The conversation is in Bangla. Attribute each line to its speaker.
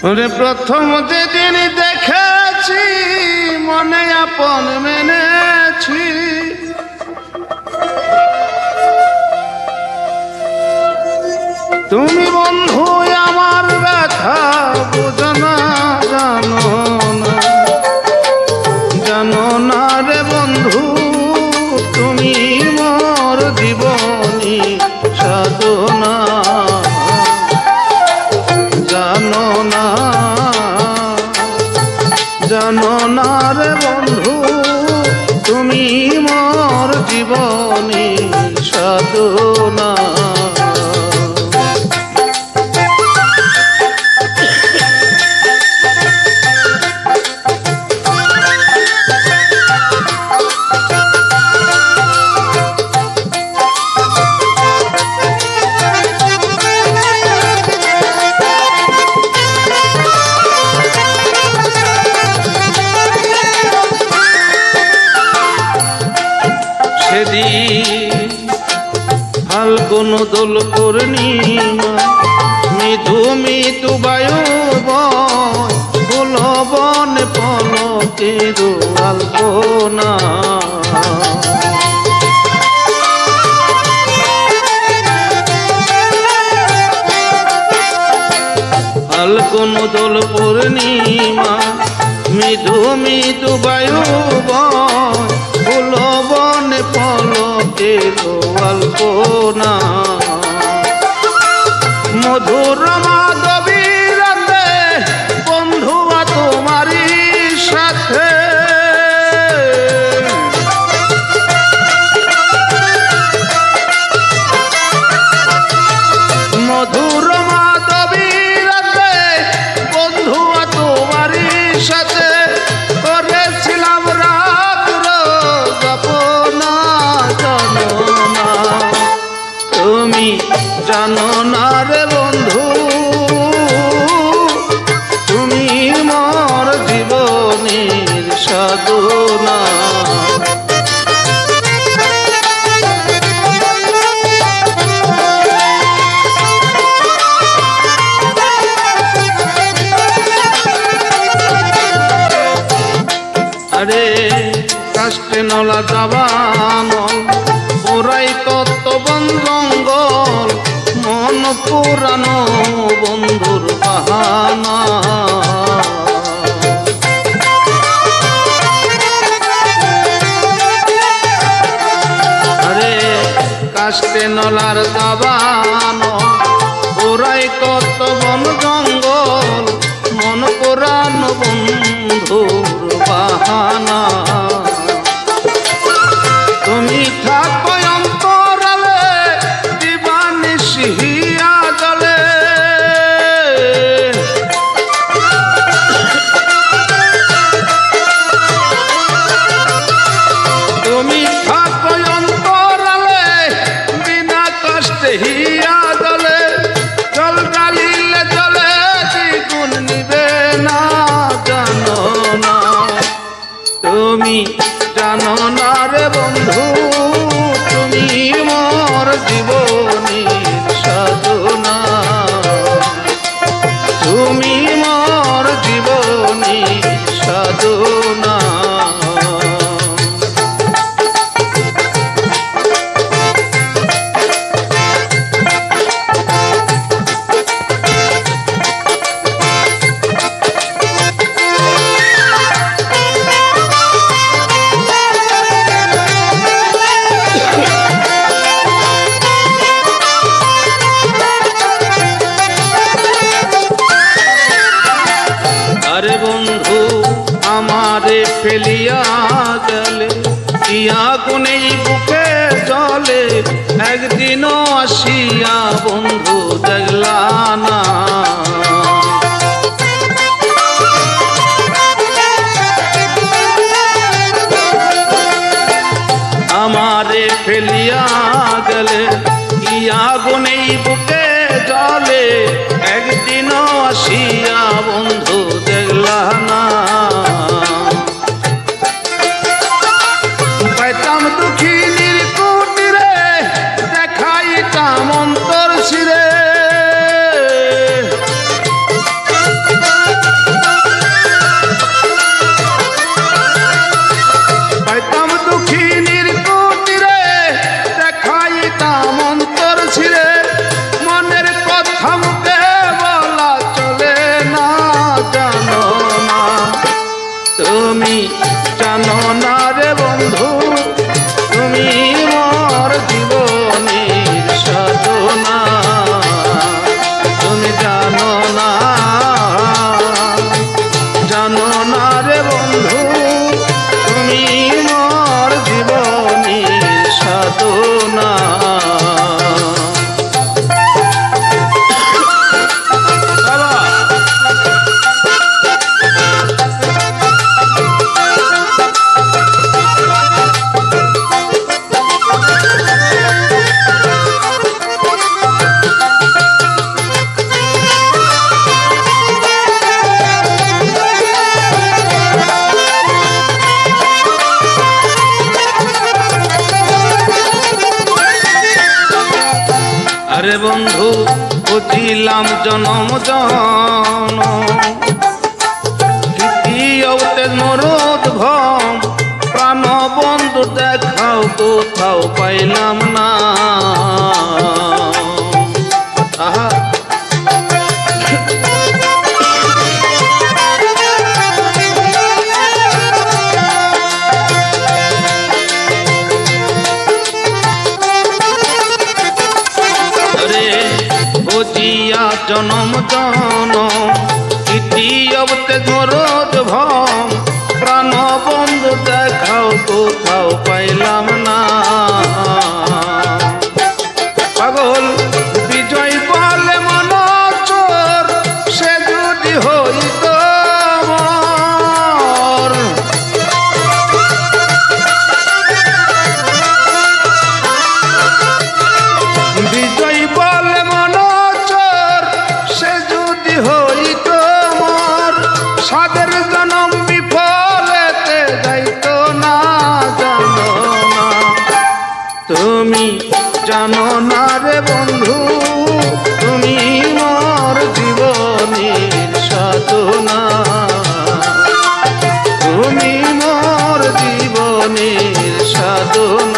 Speaker 1: ওরে প্রথম যেদিন দেখেছি মনে আপন মেনেছি, তুমি বন্ধু আমার ব্যথা বুঝো না, জানো না রে বন্ধু, তুমি মোর জীবনী সাধনা, জানো না রে বন্ধু, তুমি মোর জীবনী সাধনা। ফাল্গুন দোল পূর্ণিমা, মৃদু মৃদু বায়ু ফুল বন পলকের আলপনা, ফাল্গুন দোল পূর্ণিমা, মৃদু মৃদু বায়ু ফুল বন পলকের আলপনা, মধুর মাধবী রাতে বন্ধুয়া তোমারই সাথে, মধুর মাধবী রাতে বন্ধুয়া তোমারই সাথে করেছিলাম রাত্র যাপনা, তুমি জানো না রে বন্ধু, তুমি মোর জীবনের সাধনা। আরে কাষ্টে নলা দাবানল পুরাই কত বন জঙ্গল, মন পুরানো বন্ধুর বাহানা, আরে কাষ্টে নলার দাবানল পুরাই কত বন জঙ্গল, মন পুরানো বন্ধুর বাহানা, তুমি থাকো অন্তরালে দিবানিশি হিয়া জলে, তুমি থাকো অন্তরালে বিনা কষ্টে হিয়া জলে, জল ঢালিলে জলে দ্বিগুণ নিবে না, জানো না, তুমি জানো না রে বন্ধু, তুমি মোর জীবনের সাধনা, তুমি মোর জীবনের সাধনা। আরে বন্ধু আমারে ফেলিয়া গেলে কি আগুনেই বুকে জলে, একদিনও আসিয়া বন্ধু দেখলা না, আমারে ফেলিয়া গেলে কি আগুনেই বুকে জলে, একদিনও আসিয়া বন্ধু দেখলা না, পাইতাম দুঃখিনীর কুটিরে দেখাইতাম অন্তর ছিরে, বলছি রে মনের কথা মুখে বলা চলে না, জানো না তুমি, জানো না রে বন্ধু, তুমি মোর জীবনের সাধনা, তুমি জানো না, জানো না রে বন্ধু, তুমি মোর জীবনের সাধনা। আরে বন্ধু বুঝিলাম জনম জন তৃতীয়তে মরদ ভম, প্রাণ বন্ধু দেখাও কোথাও পাইলাম না। আহা বুঝিয়া জনম জন তৃতীয়তে মরদ ভম, প্রাণ বন্ধু দেখাও কোথাও পাইলাম না। পাগল বিজয় বলে মন চোর, সে যদি হইত মোর, বিজয় বলে মন চোর, সে যদি হইত মোর, সাদের জনম বিফলেতে যাইত না, জানো না তুমি, জানো না রে বন্ধু, তুমি মোর জীবনের সাধনা, তুমি মোর জীবনের সাধনা।